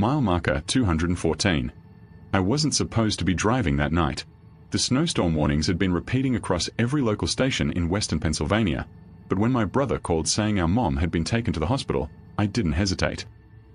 Mile marker 214. I wasn't supposed to be driving that night. The snowstorm warnings had been repeating across every local station in western Pennsylvania, but when my brother called saying our mom had been taken to the hospital, I didn't hesitate.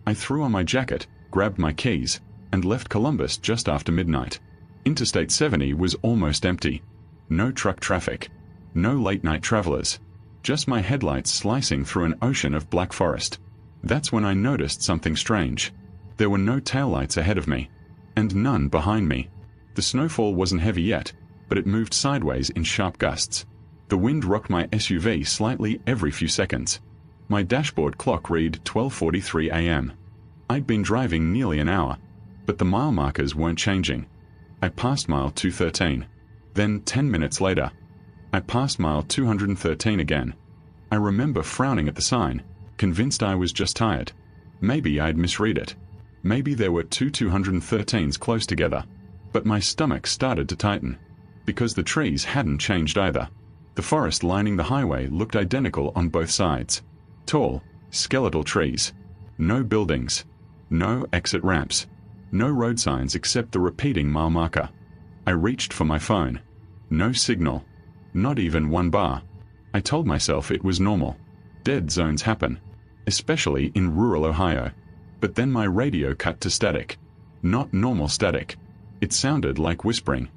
I threw on my jacket, grabbed my keys, and left Columbus just after midnight. Interstate 70 was almost empty. No truck traffic. No late-night travelers. Just my headlights slicing through an ocean of black forest. That's when I noticed something strange. There were no taillights ahead of me, and none behind me. The snowfall wasn't heavy yet, but it moved sideways in sharp gusts. The wind rocked my SUV slightly every few seconds. My dashboard clock read 12:43 a.m. I'd been driving nearly an hour, but the mile markers weren't changing. I passed mile 213. Then 10 minutes later, I passed mile 213 again. I remember frowning at the sign, convinced I was just tired. Maybe I'd misread it. Maybe there were two 213s close together. But my stomach started to tighten, because the trees hadn't changed either. The forest lining the highway looked identical on both sides. Tall, skeletal trees. No buildings. No exit ramps. No road signs except the repeating mile marker. I reached for my phone. No signal. Not even one bar. I told myself it was normal. Dead zones happen, especially in rural Ohio. But then my radio cut to static. Not normal static. It sounded like whispering.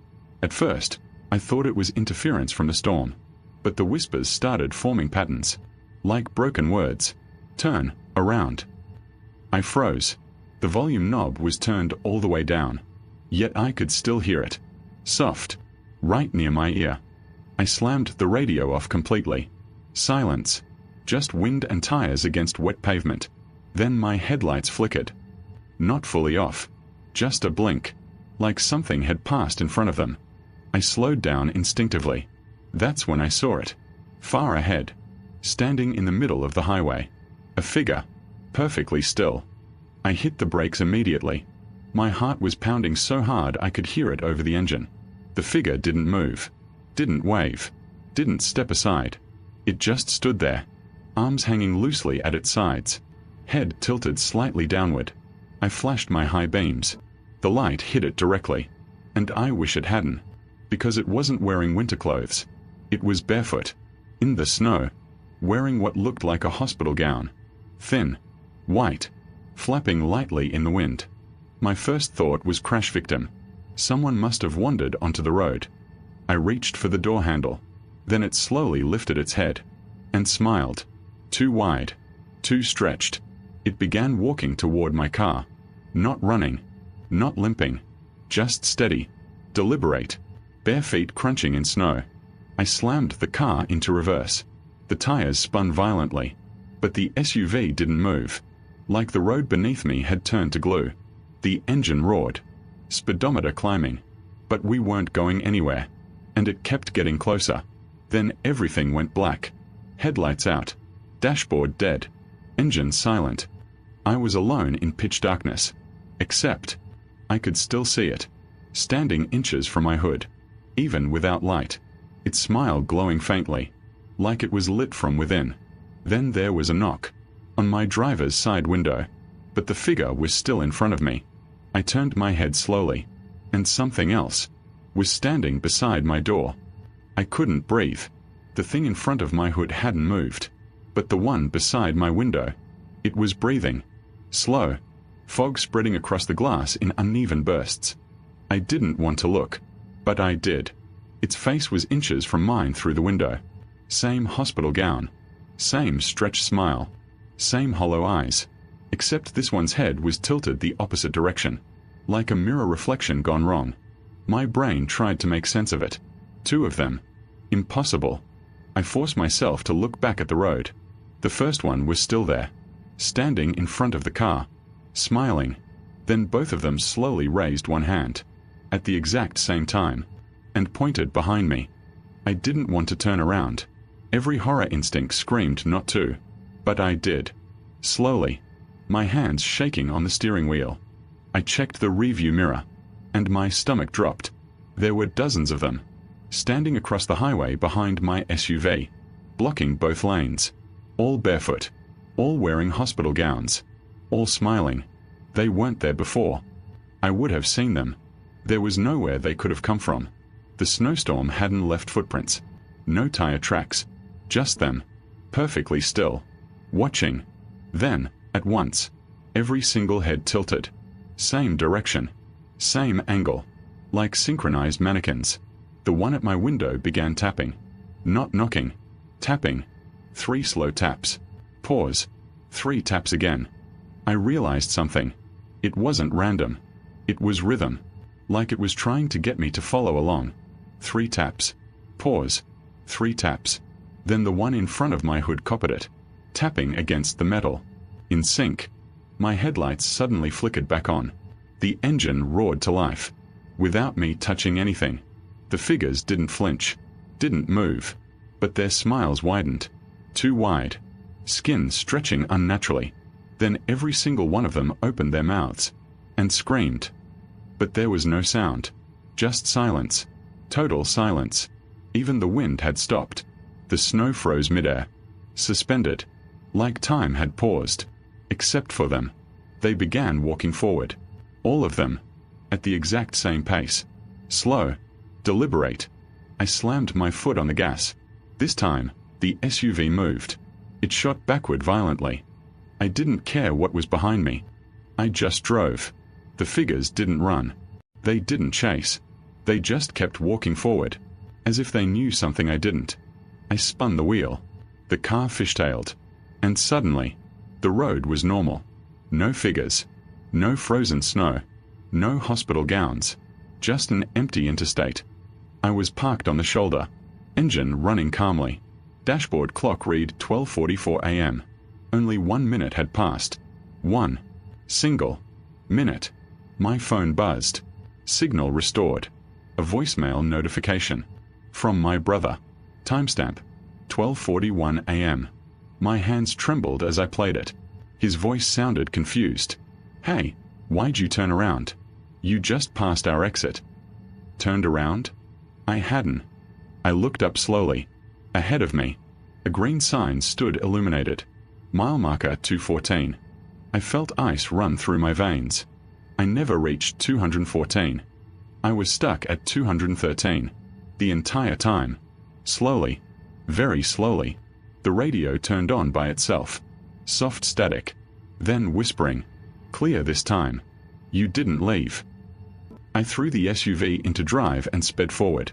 At first, I thought it was interference from the storm. But the whispers started forming patterns. Like broken words. Turn, around. I froze. The volume knob was turned all the way down. Yet I could still hear it. Soft. Right near my ear. I slammed the radio off completely. Silence. Just wind and tires against wet pavement. Then my headlights flickered. Not fully off. Just a blink. Like something had passed in front of them. I slowed down instinctively. That's when I saw it. Far ahead. Standing in the middle of the highway. A figure. Perfectly still. I hit the brakes immediately. My heart was pounding so hard I could hear it over the engine. The figure didn't move. Didn't wave. Didn't step aside. It just stood there. Arms hanging loosely at its sides. Head tilted slightly downward. I flashed my high beams. The light hit it directly. And I wish it hadn't. Because it wasn't wearing winter clothes. It was barefoot. In the snow. Wearing what looked like a hospital gown. Thin. White. Flapping lightly in the wind. My first thought was crash victim. Someone must have wandered onto the road. I reached for the door handle. Then it slowly lifted its head. And smiled. Too wide. Too stretched. It began walking toward my car. Not running. Not limping. Just steady. Deliberate. Bare feet crunching in snow. I slammed the car into reverse. The tires spun violently. But the SUV didn't move. Like the road beneath me had turned to glue. The engine roared. Speedometer climbing. But we weren't going anywhere. And it kept getting closer. Then everything went black. Headlights out. Dashboard dead. Engine silent. I was alone in pitch darkness. Except, I could still see it. Standing inches from my hood. Even without light. Its smile glowing faintly. Like it was lit from within. Then there was a knock. On my driver's side window. But the figure was still in front of me. I turned my head slowly. And something else was standing beside my door. I couldn't breathe. The thing in front of my hood hadn't moved. But the one beside my window. It was breathing. Slow. Fog spreading across the glass in uneven bursts. I didn't want to look. But I did. Its face was inches from mine through the window. Same hospital gown. Same stretched smile. Same hollow eyes. Except this one's head was tilted the opposite direction. Like a mirror reflection gone wrong. My brain tried to make sense of it. Two of them. Impossible. I forced myself to look back at the road. The first one was still there. Standing in front of the car. Smiling. Then both of them slowly raised one hand. At the exact same time. And pointed behind me. I didn't want to turn around. Every horror instinct screamed not to. But I did. Slowly. My hands shaking on the steering wheel. I checked the rearview mirror. And my stomach dropped. There were dozens of them. Standing across the highway behind my SUV. Blocking both lanes. All barefoot. All wearing hospital gowns. All smiling. They weren't there before. I would have seen them. There was nowhere they could have come from. The snowstorm hadn't left footprints. No tire tracks. Just them. Perfectly still. Watching. Then, at once, every single head tilted. Same direction. Same angle. Like synchronized mannequins. The one at my window began tapping. Not knocking. Tapping. 3 slow taps. Pause. 3 taps again. I realized something. It wasn't random. It was rhythm. Like it was trying to get me to follow along. 3 taps. Pause. 3 taps. Then the one in front of my hood copied it. Tapping against the metal. In sync. My headlights suddenly flickered back on. The engine roared to life. Without me touching anything. The figures didn't flinch. Didn't move. But their smiles widened. Too wide. Skin stretching unnaturally. Then every single one of them opened their mouths. And screamed. But there was no sound. Just silence. Total silence. Even the wind had stopped. The snow froze midair. Suspended. Like time had paused. Except for them. They began walking forward. All of them. At the exact same pace. Slow. Deliberate. I slammed my foot on the gas. This time, the SUV moved. It shot backward violently. I didn't care what was behind me. I just drove. The figures didn't run. They didn't chase. They just kept walking forward. As if they knew something I didn't. I spun the wheel. The car fishtailed. And suddenly, the road was normal. No figures. No frozen snow. No hospital gowns. Just an empty interstate. I was parked on the shoulder. Engine running calmly. Dashboard clock read 12:44 a.m. Only 1 minute had passed. 1 single minute. My phone buzzed. Signal restored. A voicemail notification. From my brother. Timestamp. 12:41 a.m. My hands trembled as I played it. His voice sounded confused. Hey, why'd you turn around? You just passed our exit. Turned around? I hadn't. I looked up slowly. Ahead of me. A green sign stood illuminated. Mile marker 214. I felt ice run through my veins. I never reached 214. I was stuck at 213. The entire time. Slowly. Very slowly. The radio turned on by itself. Soft static. Then whispering. Clear this time. You didn't leave. I threw the SUV into drive and sped forward.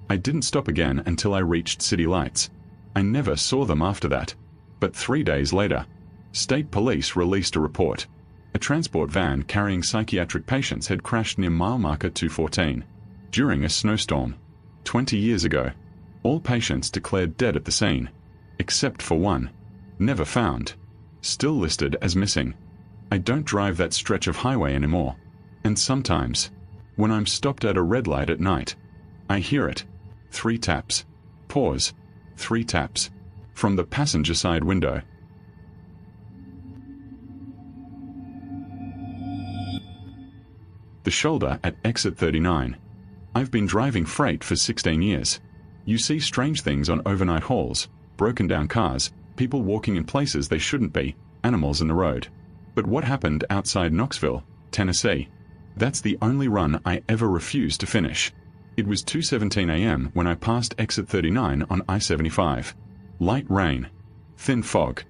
I didn't stop again until I reached city lights. I never saw them after that. But 3 days later, state police released a report. A transport van carrying psychiatric patients had crashed near mile marker 214 during a snowstorm. 20 years ago. All patients declared dead at the scene. Except for one. Never found. Still listed as missing. I don't drive that stretch of highway anymore. And sometimes, when I'm stopped at a red light at night, I hear it. 3 taps. Pause. 3 taps. From the passenger side window. The shoulder at exit 39. I've been driving freight for 16 years. You see strange things on overnight hauls, broken down cars, people walking in places they shouldn't be, animals in the road. But what happened outside Knoxville, Tennessee? That's the only run I ever refused to finish. It was 2:17 a.m. when I passed exit 39 on I-75. Light rain. Thin fog.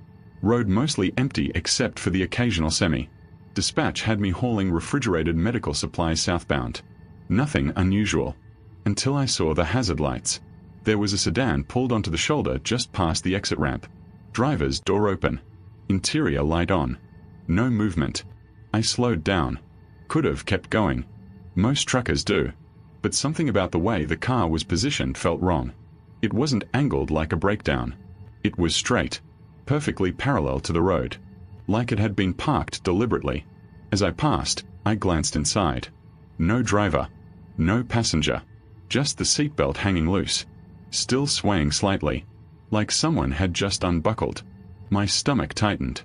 Road mostly empty except for the occasional semi. Dispatch had me hauling refrigerated medical supplies southbound. Nothing unusual. Until I saw the hazard lights. There was a sedan pulled onto the shoulder just past the exit ramp. Driver's door open. Interior light on. No movement. I slowed down. Could have kept going. Most truckers do. But something about the way the car was positioned felt wrong. It wasn't angled like a breakdown. It was straight. Perfectly parallel to the road. Like it had been parked deliberately. As I passed, I glanced inside. No driver. No passenger. Just the seatbelt hanging loose. Still swaying slightly. Like someone had just unbuckled. My stomach tightened.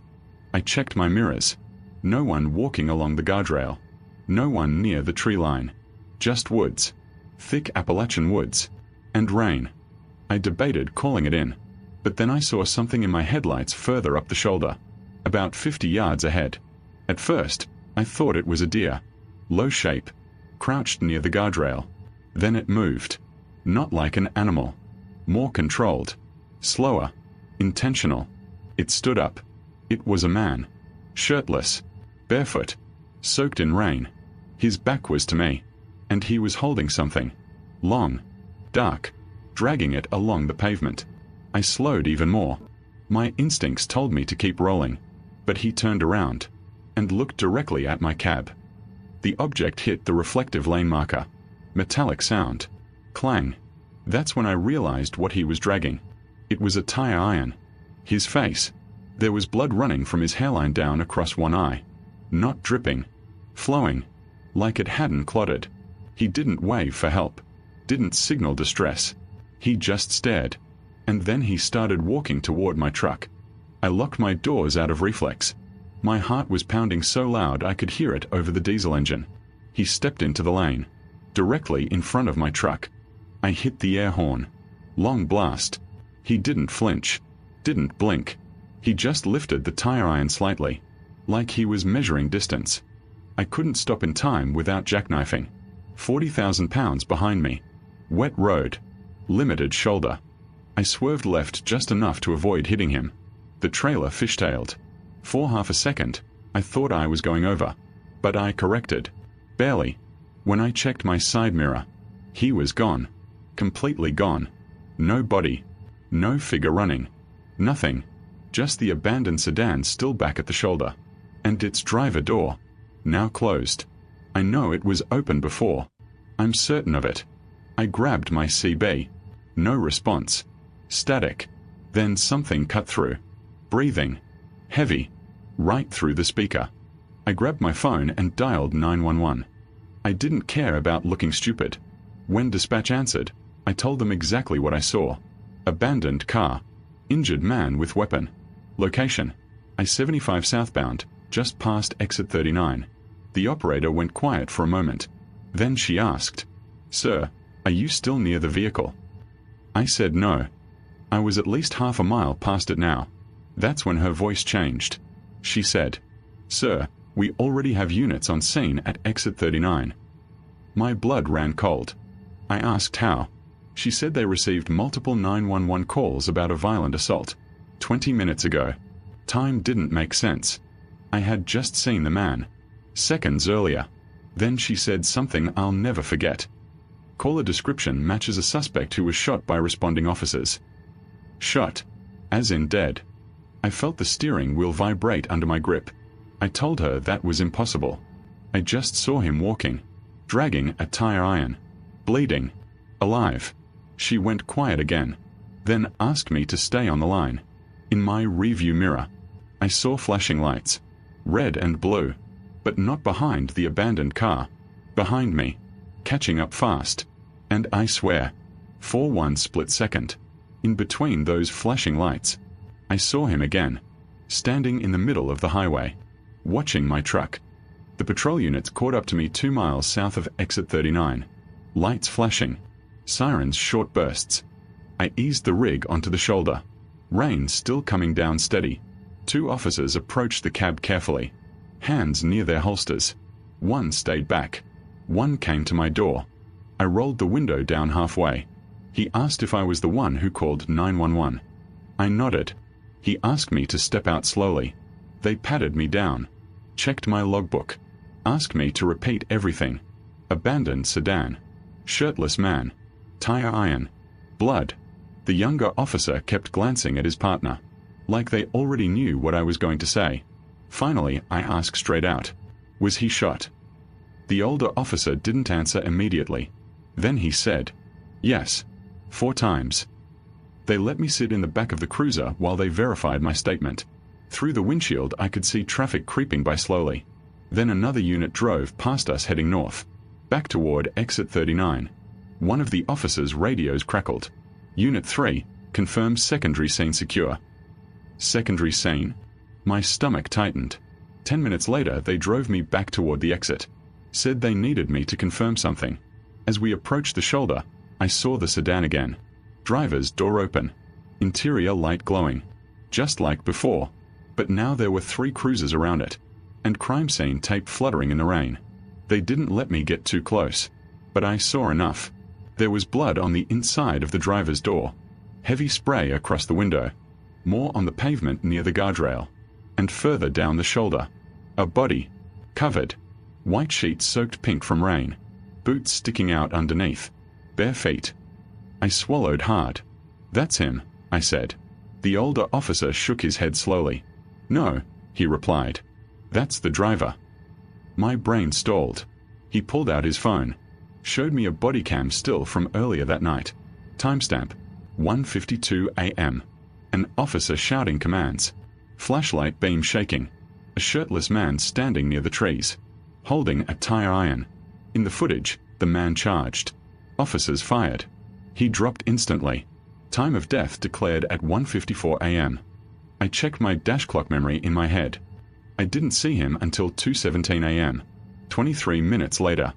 I checked my mirrors. No one walking along the guardrail. No one near the tree line. Just woods. Thick Appalachian woods. And rain. I debated calling it in. But then I saw something in my headlights further up the shoulder. About 50 yards ahead. At first, I thought it was a deer. Low shape. Crouched near the guardrail. Then it moved. Not like an animal. More controlled. Slower. Intentional. It stood up. It was a man. Shirtless. Barefoot. Soaked in rain. His back was to me. And he was holding something. Long. Dark. Dragging it along the pavement. I slowed even more. My instincts told me to keep rolling. But he turned around. And looked directly at my cab. The object hit the reflective lane marker. Metallic sound. Clang. That's when I realized what he was dragging. It was a tire iron. His face. There was blood running from his hairline down across one eye. Not dripping. Flowing. Like it hadn't clotted. He didn't wave for help. Didn't signal distress. He just stared. And then he started walking toward my truck. I locked my doors out of reflex. My heart was pounding so loud I could hear it over the diesel engine. He stepped into the lane. Directly in front of my truck. I hit the air horn. Long blast. He didn't flinch. Didn't blink. He just lifted the tire iron slightly. Like he was measuring distance. I couldn't stop in time without jackknifing. 40,000 pounds behind me. Wet road. Limited shoulder. I swerved left just enough to avoid hitting him. The trailer fishtailed. For half a second, I thought I was going over. But I corrected. Barely. When I checked my side mirror, he was gone. Completely gone. No body. No figure running. Nothing. Just the abandoned sedan still back at the shoulder. And its driver door. Now closed. I know it was open before. I'm certain of it. I grabbed my CB. No response. Static. Then something cut through. Breathing. Heavy. Right through the speaker. I grabbed my phone and dialed 911. I didn't care about looking stupid. When dispatch answered, I told them exactly what I saw. Abandoned car. Injured man with weapon. Location. I-75 southbound, just past exit 39. The operator went quiet for a moment. Then she asked, "Sir, are you still near the vehicle?" I said no. I was at least half a mile past it now. That's when her voice changed. She said, "Sir, we already have units on scene at exit 39. My blood ran cold. I asked how. She said they received multiple 911 calls about a violent assault. 20 minutes ago. Time didn't make sense. I had just seen the man. Seconds earlier. Then she said something I'll never forget. Caller description matches a suspect who was shot by responding officers. Shot. As in dead. I felt the steering wheel vibrate under my grip. I told her that was impossible. I just saw him walking. Dragging a tire iron. Bleeding. Alive. She went quiet again. Then asked me to stay on the line. In my rearview mirror, I saw flashing lights. Red and blue. But not behind the abandoned car. Behind me. Catching up fast. And I swear, for one split second, in between those flashing lights, I saw him again. Standing in the middle of the highway. Watching my truck. The patrol units caught up to me 2 miles south of exit 39. Lights flashing. Sirens short bursts. I eased the rig onto the shoulder. Rain still coming down steady. 2 officers approached the cab carefully. Hands near their holsters. One stayed back. One came to my door. I rolled the window down halfway. He asked if I was the one who called 911. I nodded. He asked me to step out slowly. They patted me down. Checked my logbook. Asked me to repeat everything. Abandoned sedan. Shirtless man. Tire iron. Blood. The younger officer kept glancing at his partner. Like they already knew what I was going to say. Finally, I asked straight out. Was he shot? The older officer didn't answer immediately. Then he said, "Yes. 4 times. They let me sit in the back of the cruiser while they verified my statement. Through the windshield I could see traffic creeping by slowly. Then another unit drove past us heading north. Back toward exit 39. One of the officers' radios crackled. Unit 3, confirms secondary scene secure." Secondary scene? My stomach tightened. 10 minutes later they drove me back toward the exit. Said they needed me to confirm something. As we approached the shoulder, I saw the sedan again. Driver's door open. Interior light glowing. Just like before. But now there were 3 cruisers around it. and crime scene tape fluttering in the rain. They didn't let me get too close, but I saw enough. There was blood on the inside of the driver's door, heavy spray across the window, more on the pavement near the guardrail, and further down the shoulder. A body, covered, white sheets soaked pink from rain, boots sticking out underneath, bare feet. I swallowed hard. "That's him," I said. The older officer shook his head slowly. "No," he replied. "That's the driver." My brain stalled. He pulled out his phone, showed me a Bodycam still from earlier that night. Timestamp, 1:52 a.m. An officer shouting commands. Flashlight beam shaking. A shirtless man standing near the trees, holding a tire iron. In the footage, the man charged. Officers fired. He dropped instantly. Time of death declared at 1:54 a.m. I checked my dash clock memory in my head. I didn't see him until 2:17 a.m. 23 minutes later.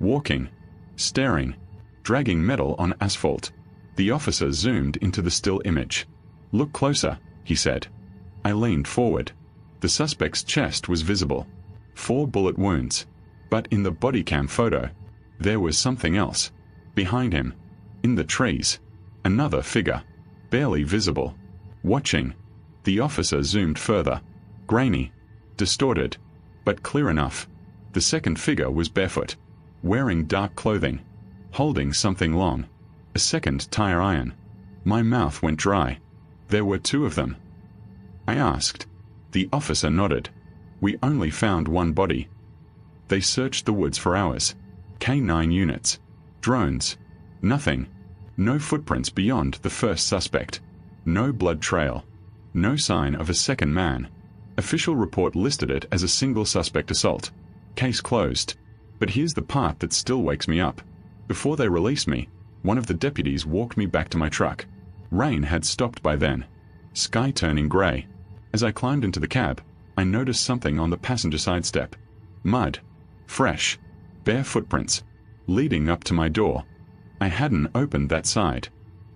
Walking, staring, dragging metal on asphalt. The officer zoomed into the still image. "Look closer," he said. I leaned forward. The suspect's chest was visible. 4 bullet wounds. But in the Bodycam photo, there was something else. Behind him, in the trees, another figure, barely visible, watching. The officer zoomed further. Grainy, distorted, but clear enough. The second figure was barefoot, wearing dark clothing, holding something long. A second tire iron. My mouth went dry. There were 2 of them. I asked. The officer nodded. "We only found one body." They searched the woods for hours. K9 units. Drones. Nothing. No footprints beyond the first suspect. No blood trail. No sign of a second man. Official report listed it as a single suspect assault. Case closed. But here's the part that still wakes me up. Before they released me, one of the deputies walked me back to my truck. Rain had stopped by then. Sky turning gray. As I climbed into the cab, I noticed something on the passenger side step. Mud. Fresh. Bare footprints. Leading up to my door. I hadn't opened that side.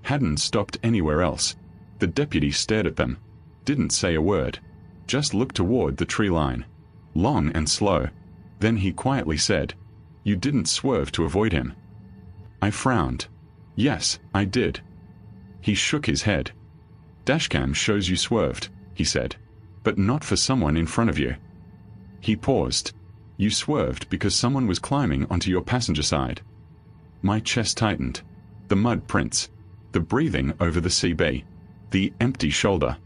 Hadn't stopped anywhere else. The deputy stared at them. Didn't say a word. Just looked toward the tree line. Long and slow. Then he quietly said, "You didn't swerve to avoid him." I frowned. "Yes, I did." He shook his head. "Dashcam shows you swerved," he said. "But not for someone in front of you." He paused. "You swerved because someone was climbing onto your passenger side." My chest tightened. The mud prints. The breathing over the CB. The empty shoulder.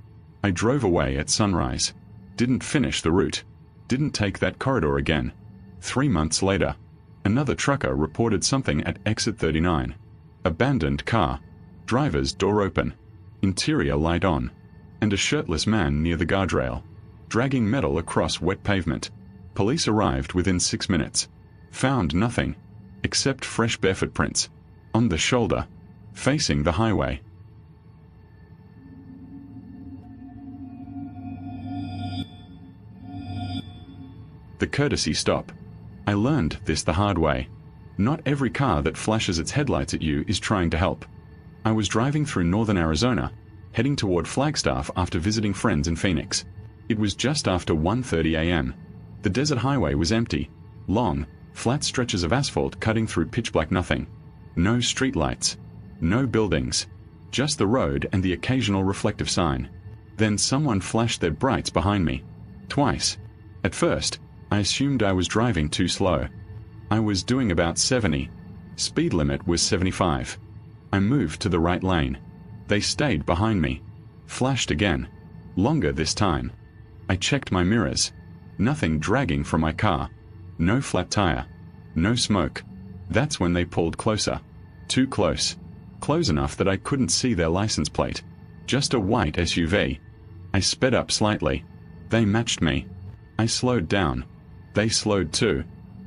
I drove away at sunrise. Didn't finish the route. Didn't take that corridor again. 3 months later, another trucker reported something at exit 39. Abandoned car. Driver's door open. Interior light on. And a shirtless man near the guardrail, dragging metal across wet pavement. Police arrived within 6 minutes. Found nothing, except fresh barefoot prints. On the shoulder. Facing the highway. The courtesy stop. I learned this the hard way. Not every car that flashes its headlights at you is trying to help. I was driving through northern Arizona, heading toward Flagstaff after visiting friends in Phoenix. It was just after 1:30 a.m. The desert highway was empty. Long, flat stretches of asphalt cutting through pitch-black nothing. No streetlights. No buildings. Just the road and the occasional reflective sign. Then someone flashed their brights behind me. Twice. At first, I assumed I was driving too slow. I was doing about 70. Speed limit was 75. I moved to the right lane. They stayed behind me. Flashed again. Longer this time. I checked my mirrors. Nothing dragging from my car. No flat tire. No smoke. That's when they pulled closer. Too close. Close enough that I couldn't see their license plate. Just a white SUV. I sped up slightly. They matched me. I slowed down. They slowed too.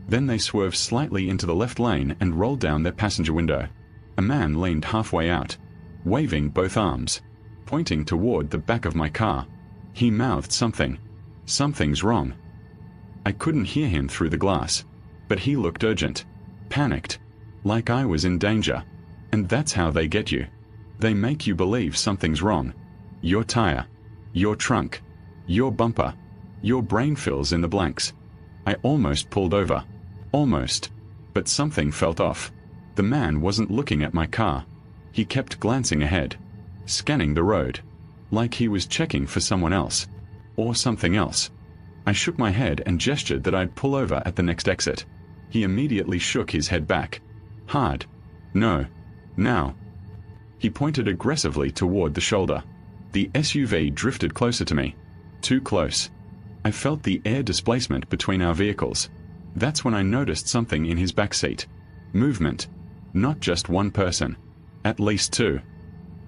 Then they swerved slightly into the left lane and rolled down their passenger window. A man leaned halfway out, waving both arms, pointing toward the back of my car. He mouthed something. "Something's wrong." I couldn't hear him through the glass, but he looked urgent, panicked, like I was in danger. And that's how they get you. They make you believe something's wrong. Your tire, your trunk, your bumper. Your brain fills in the blanks. I almost pulled over. Almost. But something felt off. The man wasn't looking at my car. He kept glancing ahead, scanning the road, like he was checking for someone else. Or something else. I shook my head and gestured that I'd pull over at the next exit. He immediately shook his head back. Hard. No. Now. He pointed aggressively toward the shoulder. The SUV drifted closer to me. Too close. I felt the air displacement between our vehicles. That's when I noticed something in his backseat. Movement. Not just one person. At least two.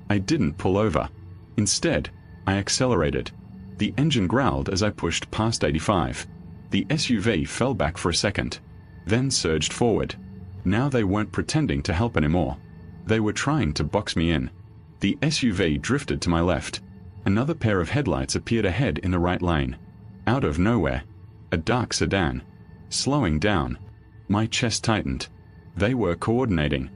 I didn't pull over. Instead, I accelerated. The engine growled as I pushed past 85. The SUV fell back for a second, then surged forward. Now they weren't pretending to help anymore. They were trying to box me in. The SUV drifted to my left. Another pair of headlights appeared ahead in the right lane. Out of nowhere, a dark sedan. Slowing down. My chest tightened. They were coordinating.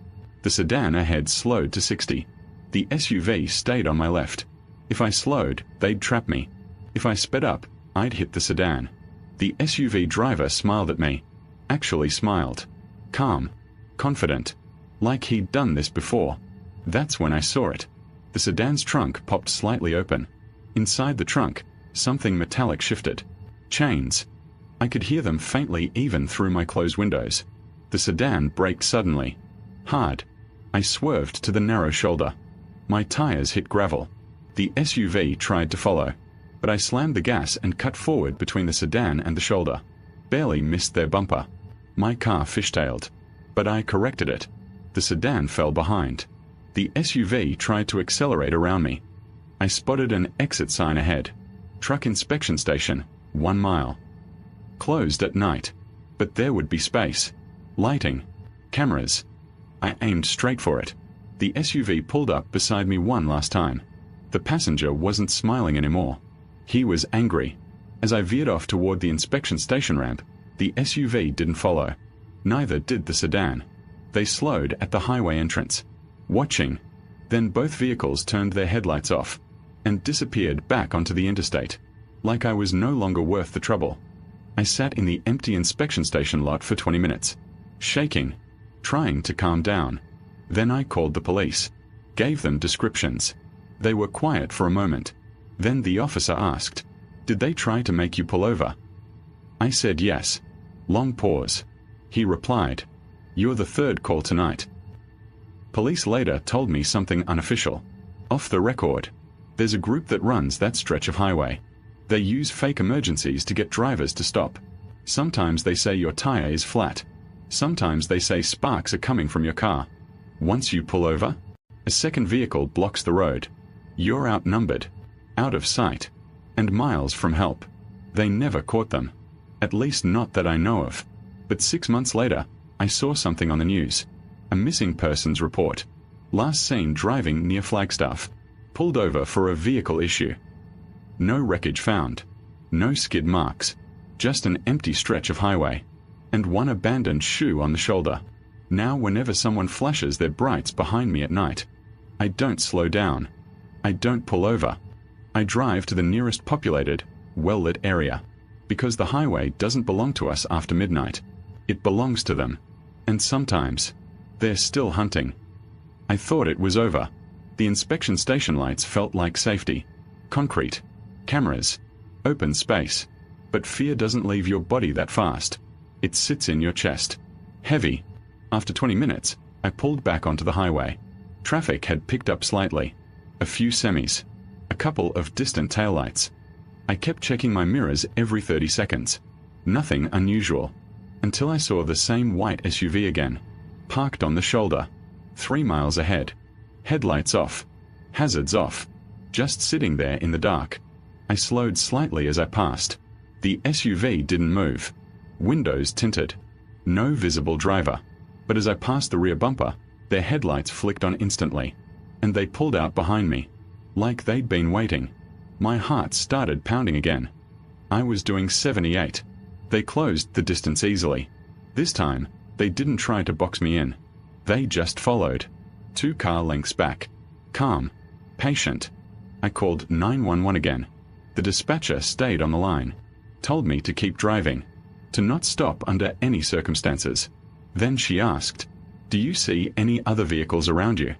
The sedan ahead slowed to 60. The SUV stayed on my left. If I slowed, they'd trap me. If I sped up, I'd hit the sedan. The SUV driver smiled at me. Actually smiled. Calm. Confident. Like he'd done this before. That's when I saw it. The sedan's trunk popped slightly open. Inside the trunk, something metallic shifted. Chains. I could hear them faintly even through my closed windows. The sedan braked suddenly. Hard. I swerved to the narrow shoulder. My tires hit gravel. The SUV tried to follow, but I slammed the gas and cut forward between the sedan and the shoulder. Barely missed their bumper. My car fishtailed, but I corrected it. The sedan fell behind. The SUV tried to accelerate around me. I spotted an exit sign ahead. Truck inspection station, 1 mile. Closed at night, but there would be space. Lighting. Cameras. I aimed straight for it. The SUV pulled up beside me one last time. The passenger wasn't smiling anymore. He was angry. As I veered off toward the inspection station ramp, the SUV didn't follow. Neither did the sedan. They slowed at the highway entrance, watching. Then both vehicles turned their headlights off and disappeared back onto the interstate, like I was no longer worth the trouble. I sat in the empty inspection station lot for 20 minutes, shaking, trying to calm down. Then I called the police, gave them descriptions. They were quiet for a moment. Then the officer asked, "Did they try to make you pull over?" I said yes. Long pause. He replied, "You're the third call tonight." Police later told me something unofficial. Off the record. There's a group that runs that stretch of highway. They use fake emergencies to get drivers to stop. Sometimes they say your tire is flat. Sometimes they say sparks are coming from your car. Once you pull over, a second vehicle blocks the road. You're outnumbered, out of sight, and miles from help. They never caught them. At least not that I know of. But 6 months later, I saw something on the news. A missing persons report. Last seen driving near Flagstaff. Pulled over for a vehicle issue. No wreckage found. No skid marks. Just an empty stretch of highway. And one abandoned shoe on the shoulder. Now whenever someone flashes their brights behind me at night, I don't slow down. I don't pull over. I drive to the nearest populated, well-lit area. Because the highway doesn't belong to us after midnight. It belongs to them. And sometimes, they're still hunting. I thought it was over. The inspection station lights felt like safety. Concrete. Cameras. Open space. But fear doesn't leave your body that fast. It sits in your chest. Heavy. After 20 minutes, I pulled back onto the highway. Traffic had picked up slightly. A few semis. A couple of distant taillights. I kept checking my mirrors every 30 seconds. Nothing unusual. Until I saw the same white SUV again. Parked on the shoulder. 3 miles ahead. Headlights off. Hazards off. Just sitting there in the dark. I slowed slightly as I passed. The SUV didn't move. Windows tinted. No visible driver. But as I passed the rear bumper, their headlights flicked on instantly. And they pulled out behind me. Like they'd been waiting. My heart started pounding again. I was doing 78. They closed the distance easily. This time, they didn't try to box me in. They just followed. 2 car lengths back. Calm. Patient. I called 911 again. The dispatcher stayed on the line. told me to keep driving, to not stop under any circumstances. Then she asked, "Do you see any other vehicles around you?"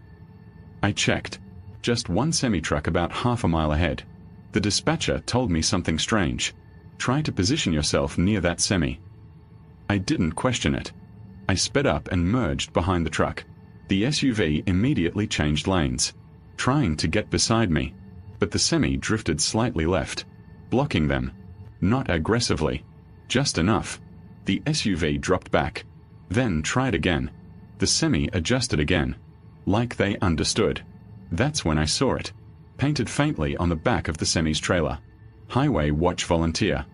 I checked. Just one semi-truck about half a mile ahead. The dispatcher told me something strange. "Try to position yourself near that semi." I didn't question it. I sped up and merged behind the truck. The SUV immediately changed lanes, trying to get beside me, but the semi drifted slightly left, blocking them. Not aggressively, just enough. The SUV dropped back, then tried again. The semi adjusted again, like they understood. That's when I saw it, painted faintly on the back of the semi's trailer. Highway Watch Volunteer.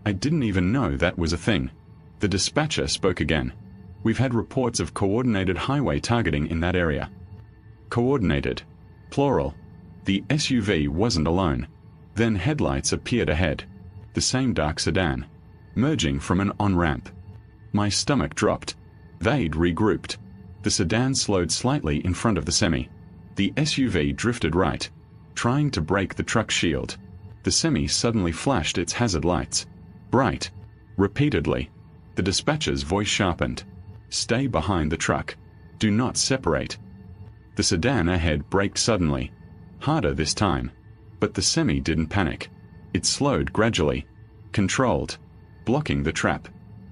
I didn't even know that was a thing. The dispatcher spoke again. "We've had reports of coordinated highway targeting in that area." Coordinated. Plural. The SUV wasn't alone. Then headlights appeared ahead. The same dark sedan, merging from an on-ramp. My stomach dropped. They'd regrouped. The sedan slowed slightly in front of the semi. The SUV drifted right, trying to break the truck's shield. The semi suddenly flashed its hazard lights. Bright. Repeatedly. The dispatcher's voice sharpened. "Stay behind the truck. Do not separate." The sedan ahead braked suddenly. Harder this time. But the semi didn't panic. It slowed gradually. Controlled. Blocking the trap.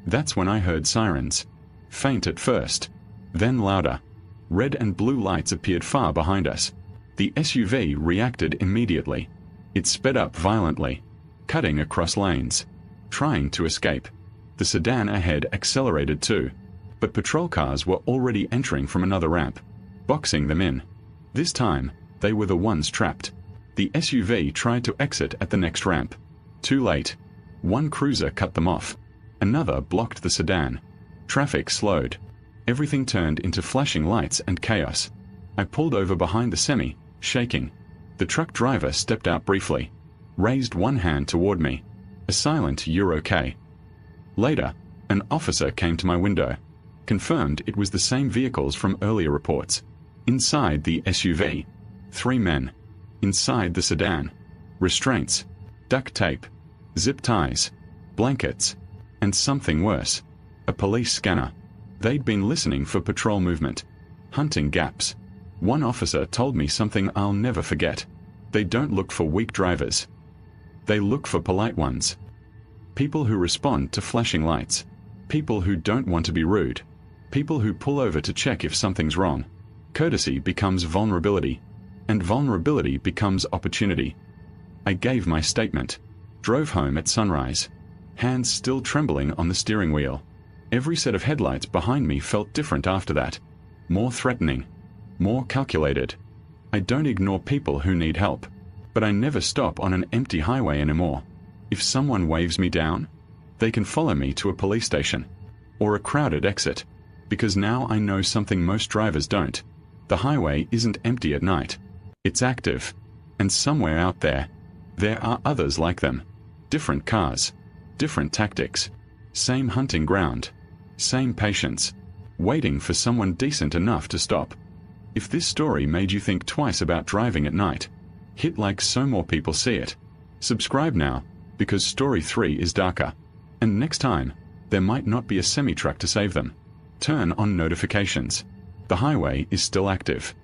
That's when I heard sirens. Faint at first. Then louder. Red and blue lights appeared far behind us. The SUV reacted immediately. It sped up violently, cutting across lanes, trying to escape. The sedan ahead accelerated too, but patrol cars were already entering from another ramp, boxing them in. This time, they were the ones trapped. The SUV tried to exit at the next ramp. Too late. One cruiser cut them off. Another blocked the sedan. Traffic slowed. Everything turned into flashing lights and chaos. I pulled over behind the semi, shaking. The truck driver stepped out briefly, raised one hand toward me. A silent "You're okay." Later, an officer came to my window, confirmed it was the same vehicles from earlier reports. Inside the SUV, 3 men. Inside the sedan, restraints, duct tape, zip ties, blankets, and something worse, a police scanner. They'd been listening for patrol movement, hunting gaps. One officer told me something I'll never forget. They don't look for weak drivers. They look for polite ones. People who respond to flashing lights. People who don't want to be rude. People who pull over to check if something's wrong. Courtesy becomes vulnerability, and vulnerability becomes opportunity. I gave my statement. Drove home at sunrise, hands still trembling on the steering wheel. Every set of headlights behind me felt different after that. More threatening. More calculated. I don't ignore people who need help, but I never stop on an empty highway anymore. If someone waves me down, they can follow me to a police station or a crowded exit, because now I know something most drivers don't. The highway isn't empty at night. It's active, and somewhere out there are others like them. Different cars, different tactics, same hunting ground, same patience, waiting for someone decent enough to stop. If this story made you think twice about driving at night, hit like so more people see it. Subscribe now, because story 3 is darker. And next time, there might not be a semi-truck to save them. Turn on notifications. The highway is still active.